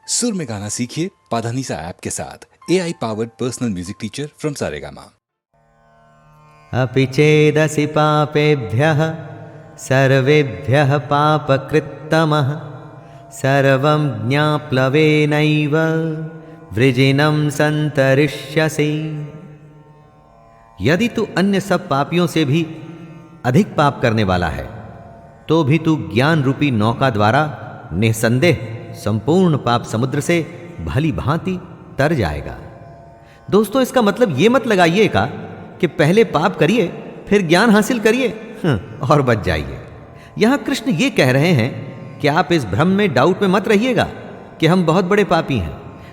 सुर में गाना सीखिए पाधानीसा ऐप के साथ। AI powered personal music teacher from Saregama. अपि चेदसि पापेभ्यः सर्वेभ्यः पापकृत्तमः सर्वं ज्ञाप्लवेनैव वृजिनं संतरिष्यसि। यदि तू अन्य सब पापियों से भी अधिक पाप करने वाला है तो भी तू ज्ञान रूपी नौका द्वारा निसंदेह संपूर्ण पाप समुद्र से भली भांति तर जाएगा। दोस्तों, इसका मतलब यह मत लगाइएगा कि पहले पाप करिए फिर ज्ञान हासिल करिए और बच जाइए। यहां कृष्ण ये कह रहे हैं कि आप इस भ्रम में डाउट में मत रहिएगा कि हम बहुत बड़े पापी हैं,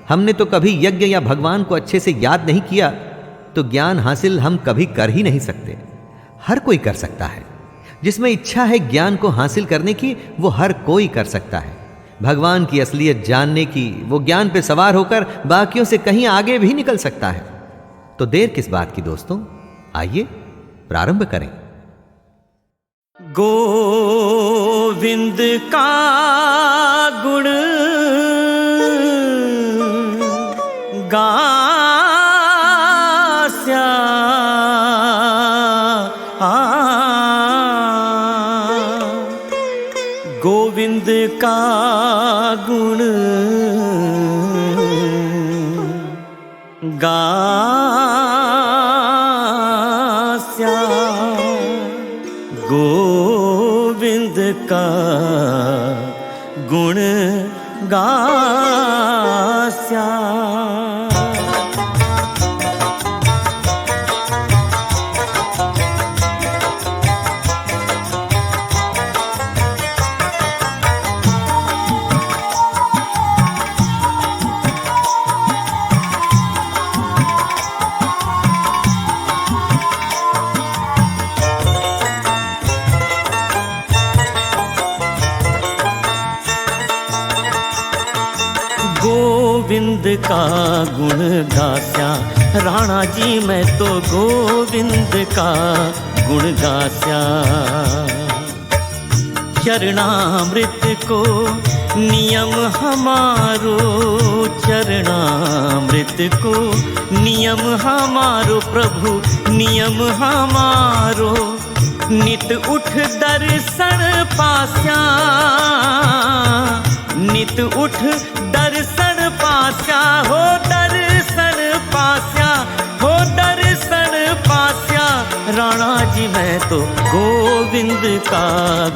हमने तो कभी यज्ञ या भगवान को अच्छे से याद नहीं किया, तो ज्ञान हासिल हम कभी कर ही नहीं सकते। हर कोई कर सकता है, जिसमें इच्छा है ज्ञान को हासिल करने की वो हर कोई कर सकता है। भगवान की असलियत जानने की वो ज्ञान पे सवार होकर बाकियों से कहीं आगे भी निकल सकता है। तो देर किस बात की दोस्तों, आइए प्रारंभ करें। गोविंद का गुण गास्या गोविंद का गुण गास्या गोविंद का गुण गास्या। गोविंद का गुण गास्या राणा जी, मैं तो गोविंद का गुण गास्या। चरणामृत को नियम हमारो, चरणामृत को नियम हमारो, प्रभु नियम हमारो। नित उठ दर्शन पास्या, नित उठ दर्शन पास्या, हो दर्शन पास्या, हो दर्शन पास्या। राणा जी मैं तो गोविंद का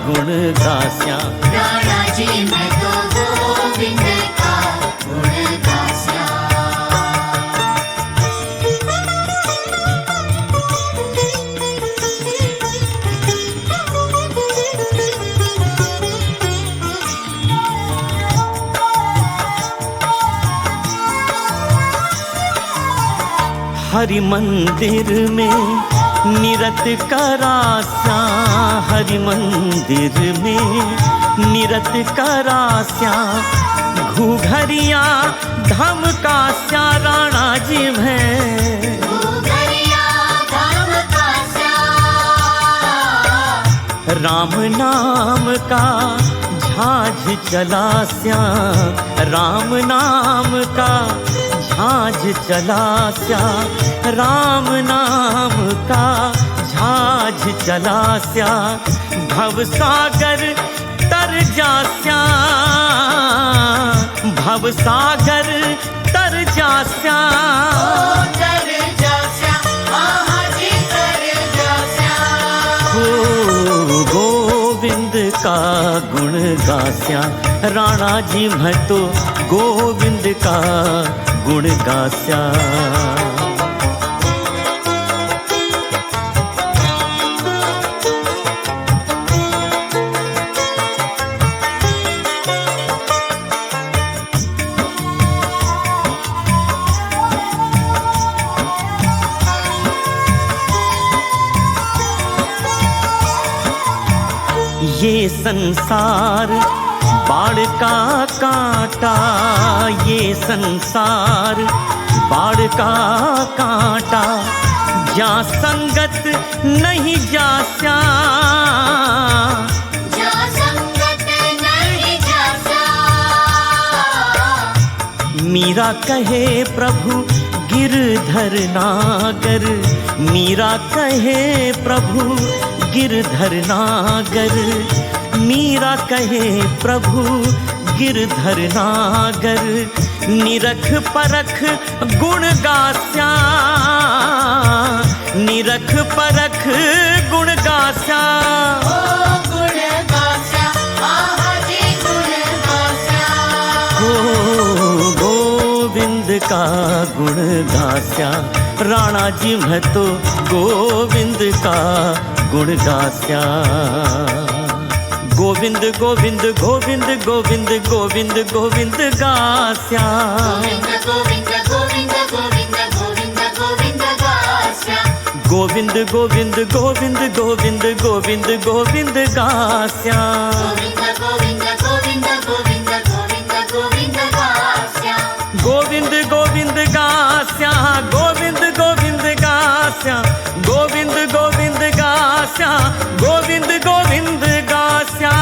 गुण गास्या, राणा जी मैं तो गोविंद का गुण गास्या। हरि मंदिर में निरत करास्या, हरि मंदिर में निरत करास्या। घूघरिया धमकास्या राणा जी मैं, घूघरिया धमकास्या। राम नाम का झांझ चलास्या, राम नाम का झांझ चलास्या, राम नाम का झांझ चलास्या। भव सागर तर जास्या, भव सागर तर जास्या। तर जास्या, आहा जी तर जास्या। हो गोविंद का गुण गास्या राणा जी, मैं तो गोविंद का गुण गास्या। ये संसार बाढ़ का कांटा, ये संसार बाढ़ का कांटा। जा संगत नहीं जास्या, मीरा कहे प्रभु गिरधर नागर, मीरा कहे प्रभु गिरधर नागर, मीरा कहे प्रभु गिरधर नागर। निरख परख गुण गास्या, निरख परख गुण गास्या। ओ गुण गास्या, आहा जी गुण गास्या। हो गोविंद का गुण गास्या, राणा जी मैं तो गोविंद का गुण गास्या। गोविंद गोविंद गोविंद गोविंद गोविंद गोविंद गास्या। गोविंद गोविंद गोविंद गोविंद गोविंद गास्या। गोविंद गोविंद गोविंद गोविंद गोविंद गोविंद गास्या। गोविंद गोविंद गोविंद गोविंद गोविंद गोविंद गास्या। गोविंद गोविंद गास्या, गोविंद गोविंद गास्या, गोविंद गोविंद गास्या, गोविंद गोविंद गास्या।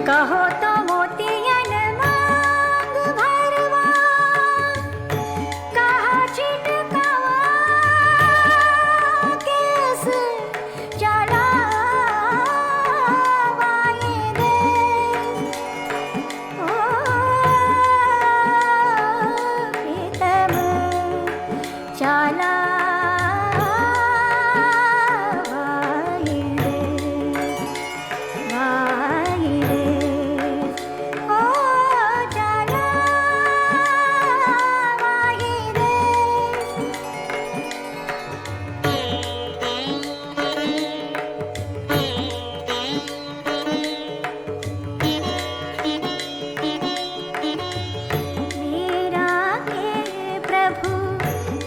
कहो तो मोतियन मांग भरवा, कहा छिटकवा केस चढ़ावाए दे। ओ प्रीतम चला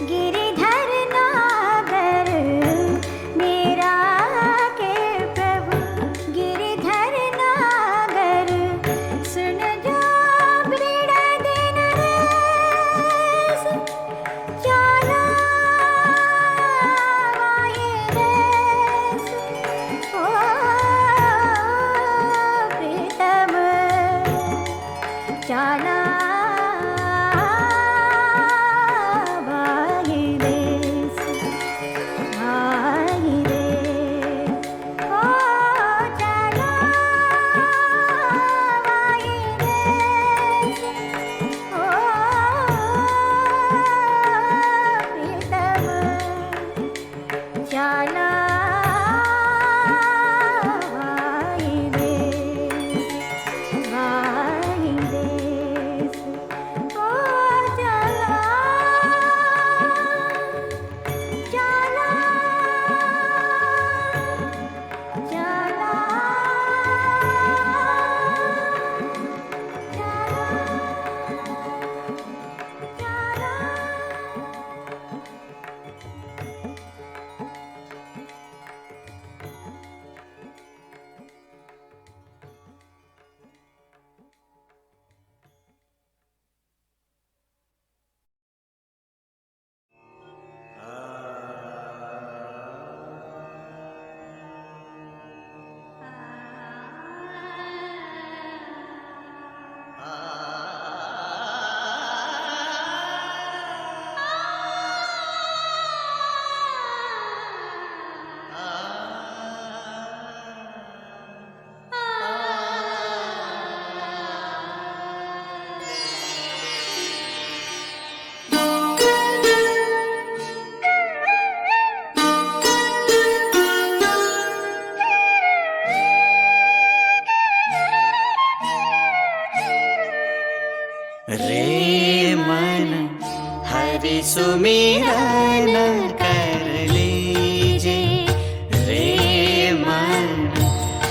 गिरिधर सुमिरन कर लीजे रे मन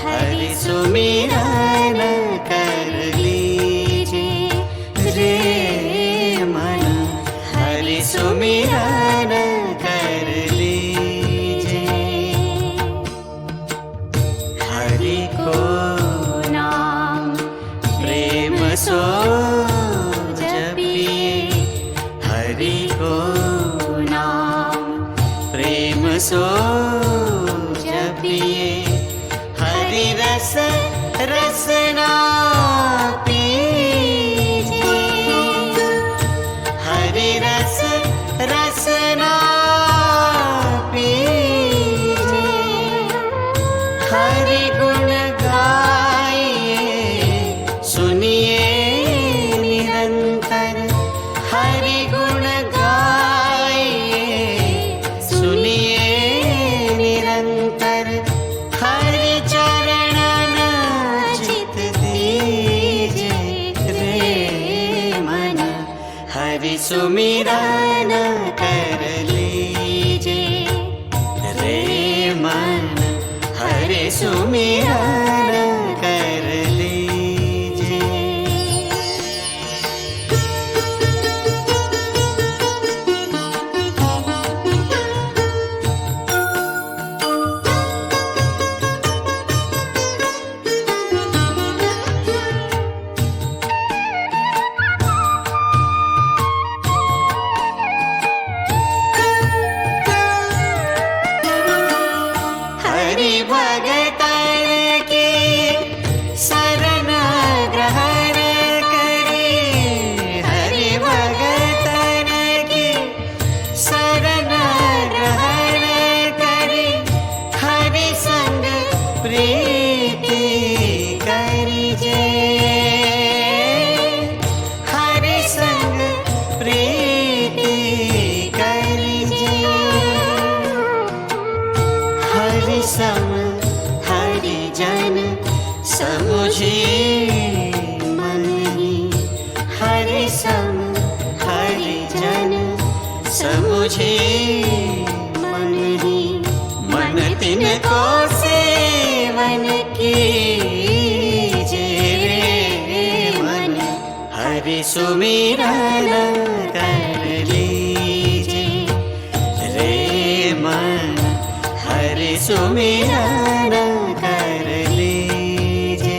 हरि सुमिरन कर लीजे रे मन हरि सुमिरन कर लीजे हरि को नाम प्रेम सो जपिए हरि को नाम प्रेम सो जपिए हरि रस रसना पीजे हरि रस रसना पीजे हरि गुण गाइए सुनिए निरंतर हरि गुण गाइए सुनिए निरंतर हरि चरणन चित दीजे रे मन हरि सुमिरन कर लीजे रे मन हरि सुमिरन कर लीजे हरि भगतन की शरण ग्रहण करे हरि भगतन की शरण ग्रहण करे हरि संग प्रीति करिजे हरि संग प्रीति करिजे हरि सम हरि जन समुझे मन ही हरि सम हरि जन समुझे मन ही मन तिनको सेवन कीजे रे मन हरि सुमिरन कर लीजे रे मन हरि सुमिरन कर लीजे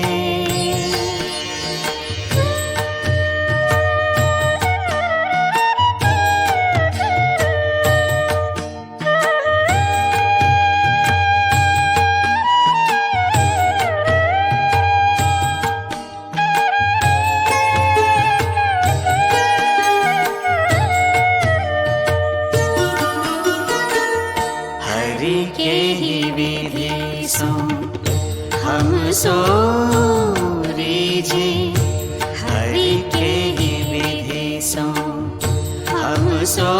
हरि के ही विधि सो हम सो रीजे हरि के ही विधि सो हम सो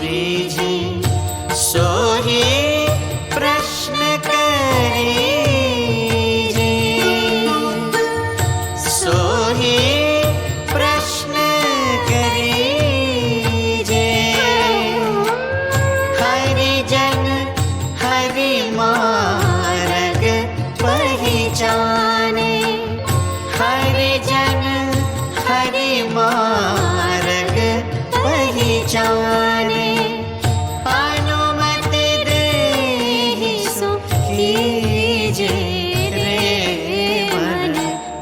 रीजे सो ही प्रश्न करीजे सो ही प्रश्न करीजे हरि जन हरि मार्ग पहचाने हरि जन हरि मार्ग पहचाने अनुमति देहि सो कीजे रे मन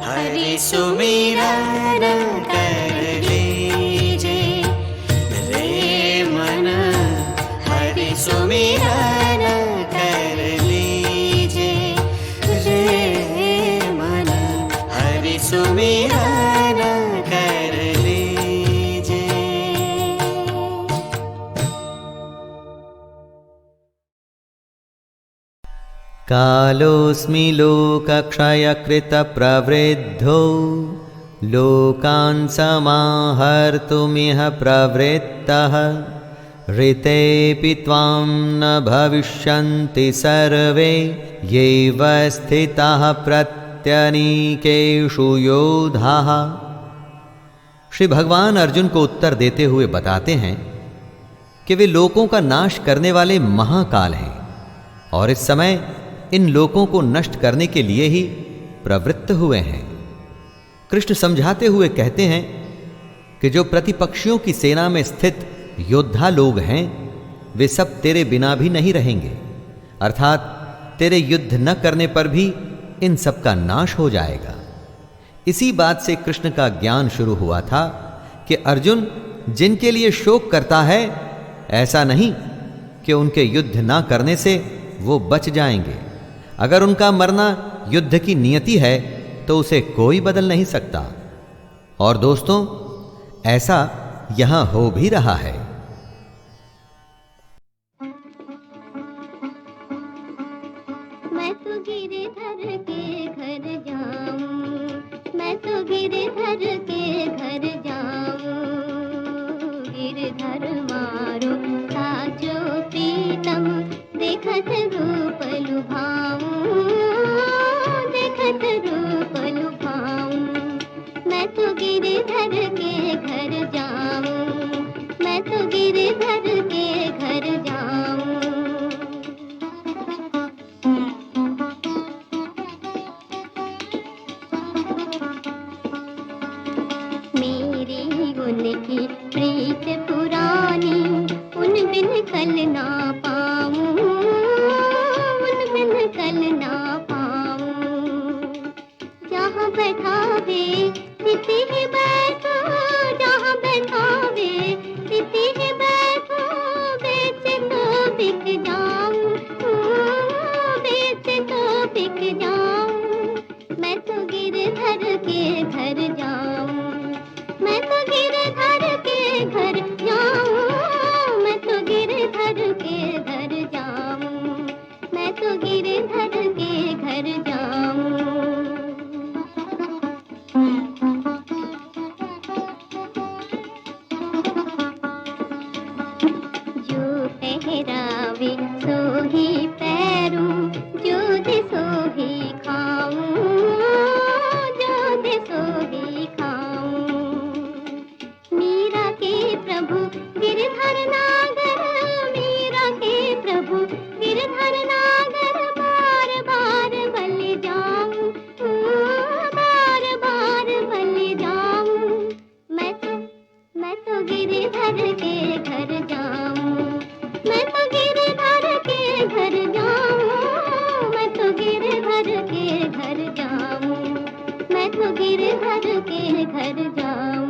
हरि सुमिरन कर लीजे रे मन हरि सुमिरन कर लीजे रे मन हरि सुमिरन कर लीजे कालोऽस्मि लोकक्षयकृतप्रवृद्धो लोकान् समाहर्तुमिह प्रवृत्तः ऋतेऽपि त्वां न भविष्यन्ति सर्वे यैव स्थिताः प्रत्यनीकेषु योधाः। श्री भगवान अर्जुन को उत्तर देते हुए बताते हैं कि वे लोकों का नाश करने वाले महाकाल हैं और इस समय इन लोकों को नष्ट करने के लिए ही प्रवृत्त हुए हैं। कृष्ण समझाते हुए कहते हैं कि जो प्रतिपक्षियों की सेना में स्थित योद्धा लोग हैं वे सब तेरे बिना भी नहीं रहेंगे, अर्थात तेरे युद्ध न करने पर भी इन सब का नाश हो जाएगा। इसी बात से कृष्ण का ज्ञान शुरू हुआ था कि अर्जुन जिनके लिए शोक करता है ऐसा नहीं कि उनके युद्ध ना करने से वो बच जाएंगे। अगर उनका मरना युद्ध की नियति है तो उसे कोई बदल नहीं सकता। और दोस्तों, ऐसा यहां हो भी रहा है। मैं तो गिरधर के घर जाऊं, मैं तो गिरधर के घर जाऊं, गिरधर मारो साचो प्रीतम, देखत रूप लुभाऊं, देखत रूप लुभाऊं। मैं तो गिरधर के घर जाऊं, मैं तो गिरधर के घर जाऊं। उनकी प्रीत पुरानी उन बिन कल ना पाऊं, उन बिन कल ना पाऊं। जहाँ बैठावे तिथि ही बैठो, जहाँ बैठावे तिथि ही बैठो, बेच तो बिक जाऊं, बेच तो बिक जाऊं। मैं तो गिरधर के घर जाऊं, मैं तो गिरधर के घर जाऊं, मैं तो गिरधर के घर जाऊं, मैं तो गिरधर के घर जाऊं। जो पहरावे सो ही पैरूं, जो दे सो ही खाऊं, जो दे सो ही खाऊं। मीरा के प्रभु गिरधर नागर, मीरा के प्रभु गिरधर नागर, बार बार बल जाऊं, बार बार बल जाऊं। मैं तो गिरधर के घर जाऊं, मैं तो गिरधर के घर जाऊं, मैं तो गिरधर के घर जाऊं, मैं तो गिरधर के घर जाऊं।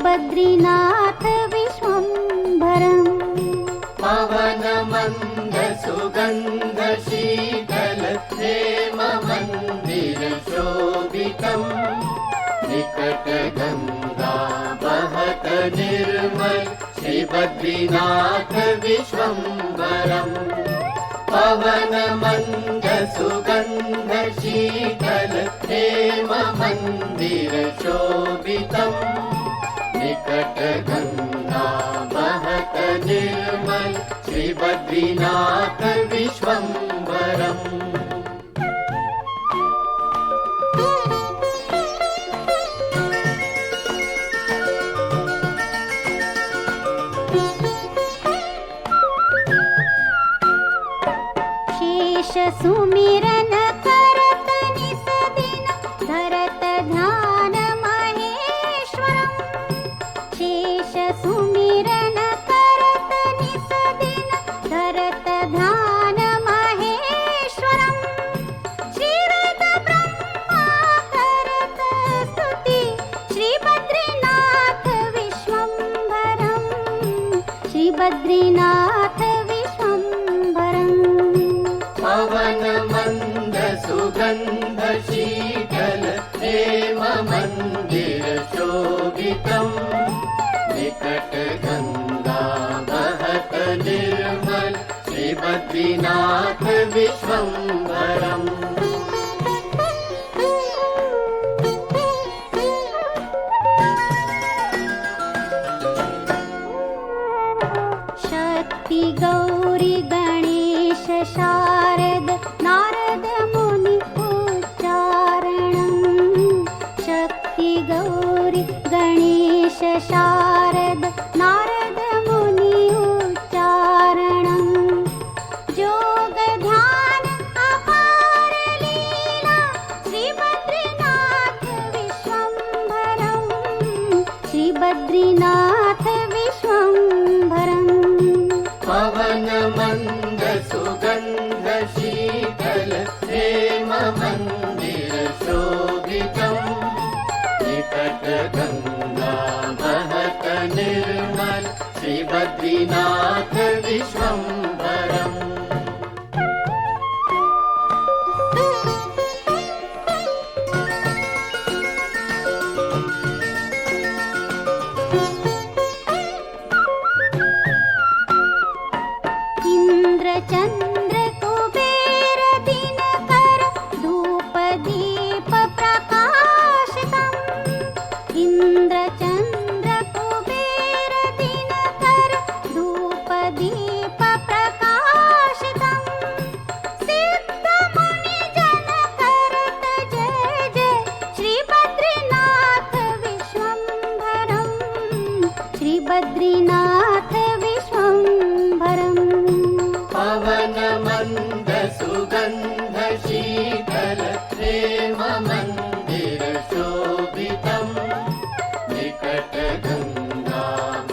बद्रीनाथ विश्वम्भरम् पवन मंद सुगंध शीतल हेम मंदिर शोभितम् निकट गंगा बहत निर्मल श्री बद्रीनाथ विश्वम्भरम् पवन मंद सुगंध शीतल हेम मंदिर शोभितम् निकट गंगा बहत निर्मल श्री बद्रीनाथ विश्वम्भरम् शेष सुमिरन करत निस दिन धरत ध्यान महेश्वरम् शेष सुमिरन करत निस दिन धरत ध्यान महेश्वरम् श्रीवेद ब्रह्मा करत स्तुति श्री बद्रीनाथ विश्वम्भरम् श्री बद्रीनाथ विश्वम्भरम् पवन श्रीबद्रीनाथ विश्वम्भरम् शक्ति गौरी गणेश शारद नारद मुनि उच्चारणम् शक्ति गौरी गणेश शारद नारद मुनि उच्चारणम् जोग ध्यान अपार लीला श्रीबद्रीनाथ विश्वम्भरम् श्रीबद्रीनाथ विश्वम्भरम् पवन मंद सुगंध शीतल प्रेम मंदिर शोभितम् निकट गंगा बहत निर्मल श्रीबद्रीनाथ विश्वम्भरम् इंद्र चंद्र कुबेर दिनकर धूप दीप प्रकाशितम् इंद्र चंद्र कुबेर दिनकर धूप दीप प्रकाशितम् सिद्ध मुनि जन करत जय जय श्रीबद्रीनाथ विश्वम्भरम् श्रीबद्रीनाथ विश्वम्भरम् पवन मंद सुगंध शीतल प्रेम मंदिर शोभितम् निकट गंगा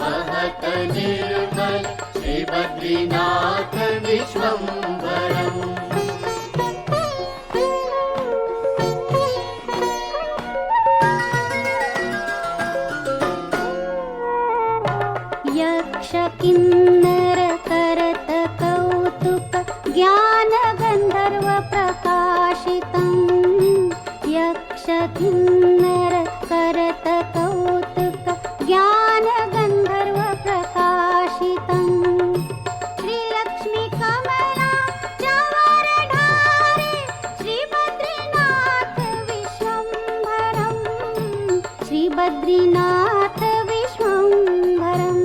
बहत निर्मल श्रीबद्रीनाथ विश्वम्भरम् यक्ष किन्नर करत कौतुक ज्ञान गंधर्व प्रकाशितम् यक्ष किन्नर करत कौतुक ज्ञान गंधर्व प्रकाशितम् श्रीलक्ष्मी कमला चवर ढारे श्रीबद्रीनाथ विश्वम्भरम् श्रीबद्रीनाथ विश्वम्भरम्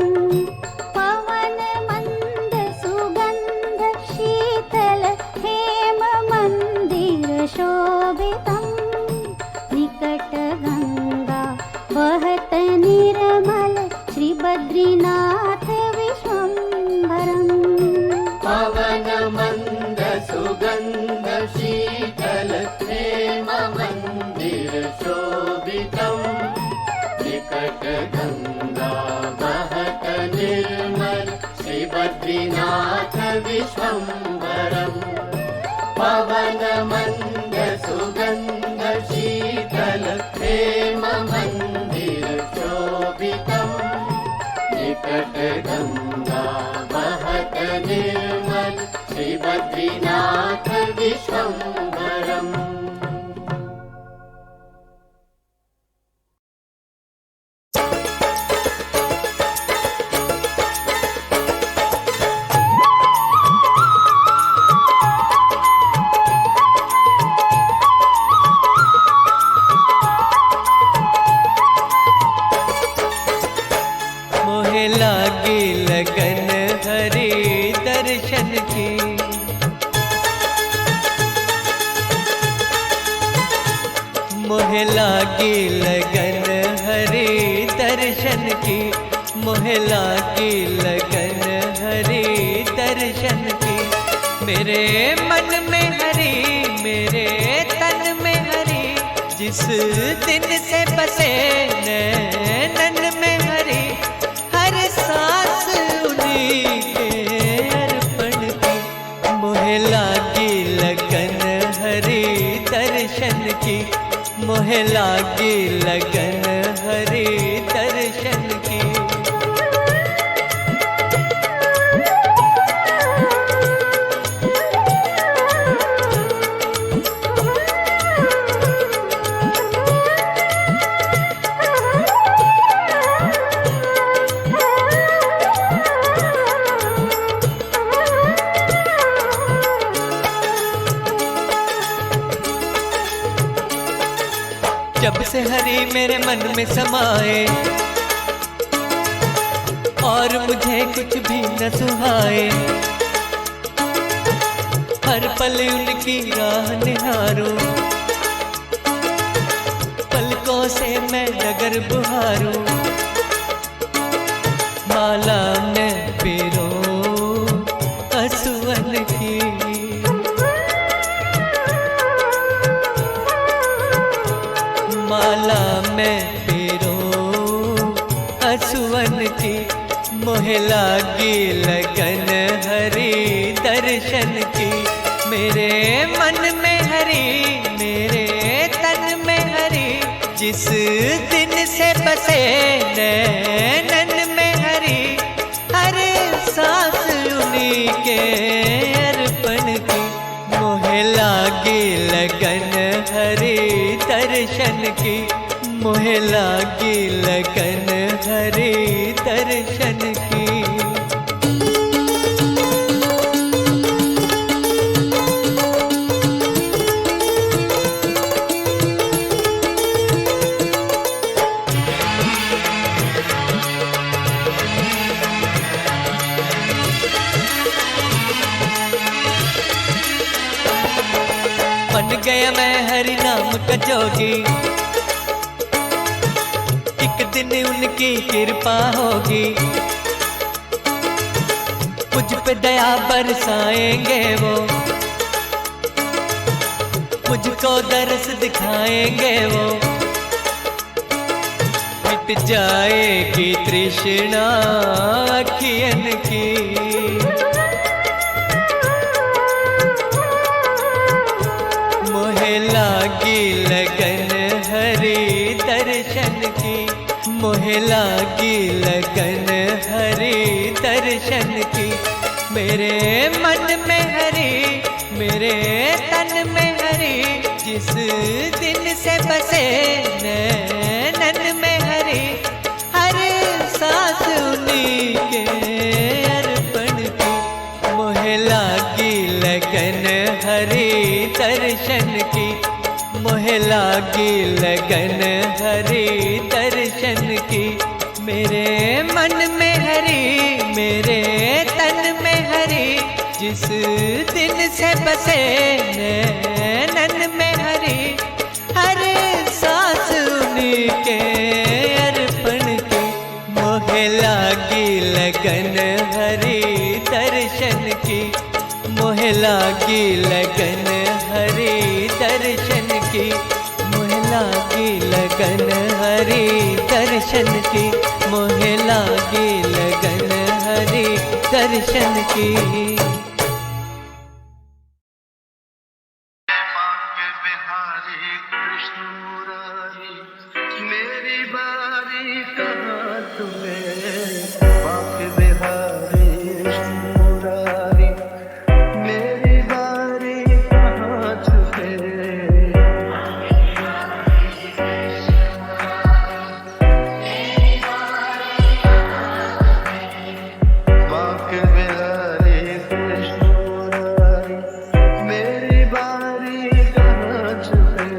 पवन मंद सुगंध शीतल हेम मंदिर शोभितम् निकट गंगा बहत निर्मल श्रीबद्रीनाथ विश्वम्भरम् पवन मंद सुगंध शीतल प्रेम मंदिर शोभितम् निकट गंगा बहत निर्मल श्रीबद्रीनाथ विश्वम्भरम् पवन मंद सुगंध शीतल प्रेम मंदिर शोभितम् निकट गंगा बहत निर्मल श्रीबद्रीनाथ विश्वम्भरम् मोहे लागी लगन हरि दर्शन की मोहे लागी लगन हरि दर्शन की मोहे लागी लगन हरि दर्शन की मेरे मन में हरि मेरे तन में हरि जिस दिन से बसे नैनन में हरि हर सांस उन्हीं के अर्पण की मोहे लागी लगन हरि दर्शन की मोहे लागी लगन हरि दर्शन की जब से हरि मेरे मन में समाए और मुझे कुछ भी न सुहाए। हर पल उनकी राह निहारूं, पलकों से मैं डगर बुहारूं। माला मैं पिरो असुवन की, माला मैं पिरो असुवन की। मोहे लागी लगन हरि दर्शन की। मेरे मन में हरि, मेरे तन में हरि, जिस दिन से बसे नैनन में हरि। हर सांस उन्हीं के अर्पण की। मोहे लागी लगन हरि दर्शन की। मोहे लागी लगन हरि दर्शन की। बन गया मैं हरि नाम का जोगी। एक दिन उनकी कृपा होगी, मुझ पे दया बरसाएंगे वो। मुझको दरस दिखाएंगे वो। मिट जाएगी तृष्णा अखियन की। मोहे लागी लगन हरि दर्शन की। मोहे लागी लगन हरि दर्शन की। मेरे मन में हरि, मेरे तन में हरि, जिस दिन से बसे नैनन में हरि। हर सांस उन्हीं के अर्पण की। मोहे लागी लगन हरि दर्शन की। मोहे लागी लगन हरि दर्शन की। मेरे मन में हरि, मेरे तन में हरि, जिस दिन से बसे नैनन में हरि। हर सांस उन्हीं के अर्पण की। मोहे लागी लगन हरि दर्शन की। मोहे लागी लगन हरि दर्शन की। मोहे लागी लगन हरि दर्शन की। मोहे लागी लगन हरि दर्शन की। मेरी बारी कहाँ तुम्हें बाप बिहारी मुरारी। मेरी बारी कहाँ तुम्हें बाप बिहारी कृष्ण मुरारी। मेरी बारी कहाँ तुम्हें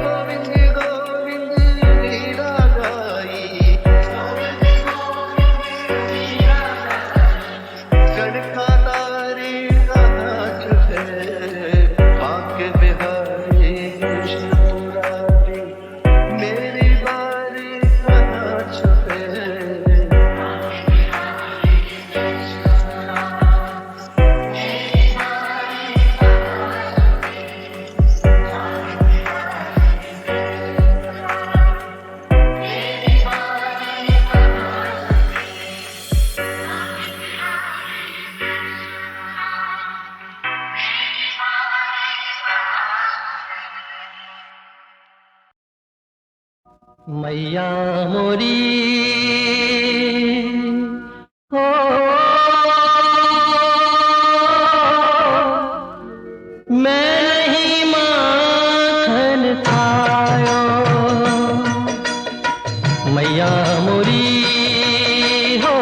गोविंद गोविंद मीरा गाई कनका तारी कहाँ छुपे बांके बिहारी कृष्ण मुरारी मेरी बारी कहाँ छुपे मैया मोरी हो मैं नहीं माखन खायो मैया मोरी हो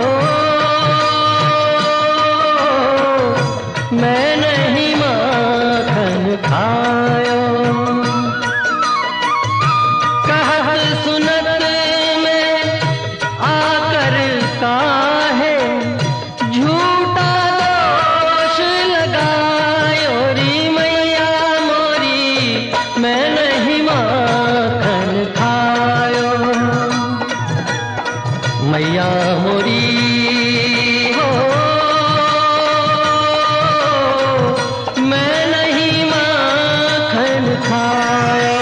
मैं नहीं माखन खायो कहल सुनत में आकर काहे झूठा दोष लगायो री मैया मोरी मैं नहीं माखन खायो मैया मोरी हो मैं नहीं माखन खायो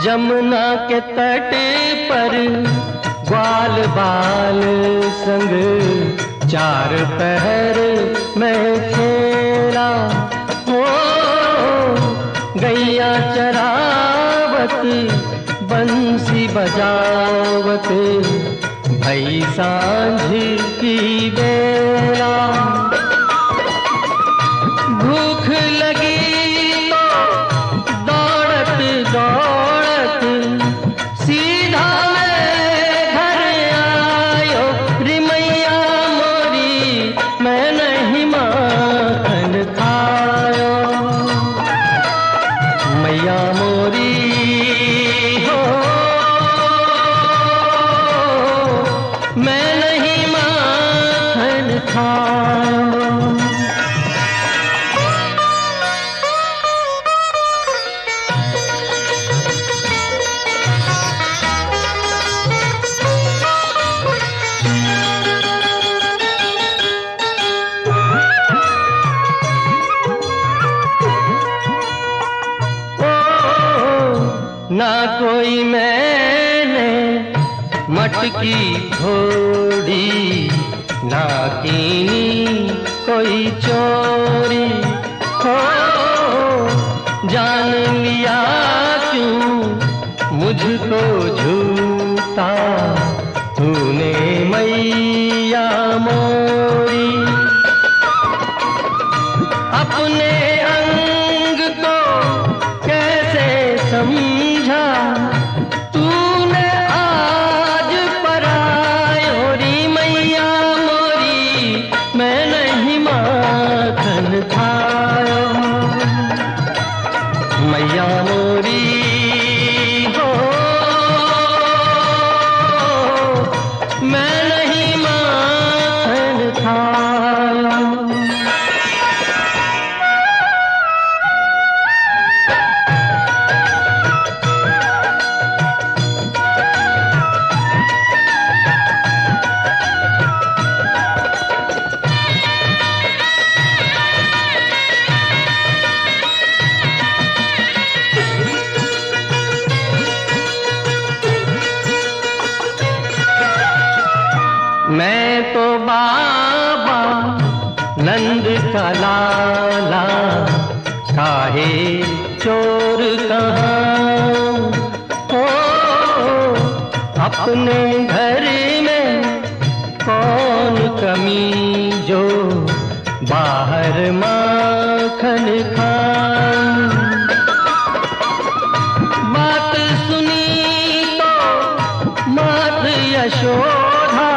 जमुना के तट पर ग्वाल बाल संग चार पहर में खेला हो गैया चरावत बंसी बजावत भई सांझ की बेला भूख लगी तो दौड़त दौड़त सीधा मैं घर आयो रे मैया मोरी मैं नहीं माखन खायो मैया मोरी हो मैं नहीं माखन खायो ना कोई मैंने मटकी फोड़ी ना कीनी कोई चोरी हो जान लिया क्यों मुझको झूठा तूने मैया मोरी अपने अंग को कैसे समझा तूने आज परायो री मैया मोरी मैं नहीं माखन खायो मैया मोरी हो मैं नहीं माखन खायो मैं तो बाबा नंद का लाला काहे चोर कहाँ हो अपने घर में कौन कमी जो बाहर माखन खाऊं। बात सुनी तो मात यशोदा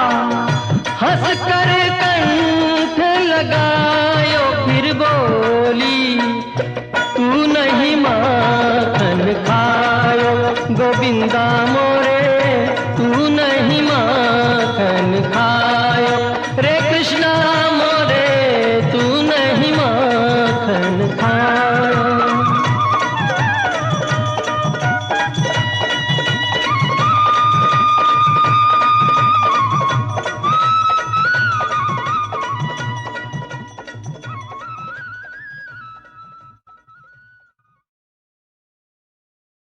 हंस कर कंठ लगायो, फिर बोली तू नहीं माखन खायो, गोविंदा मोरे तू नहीं माखन खायो।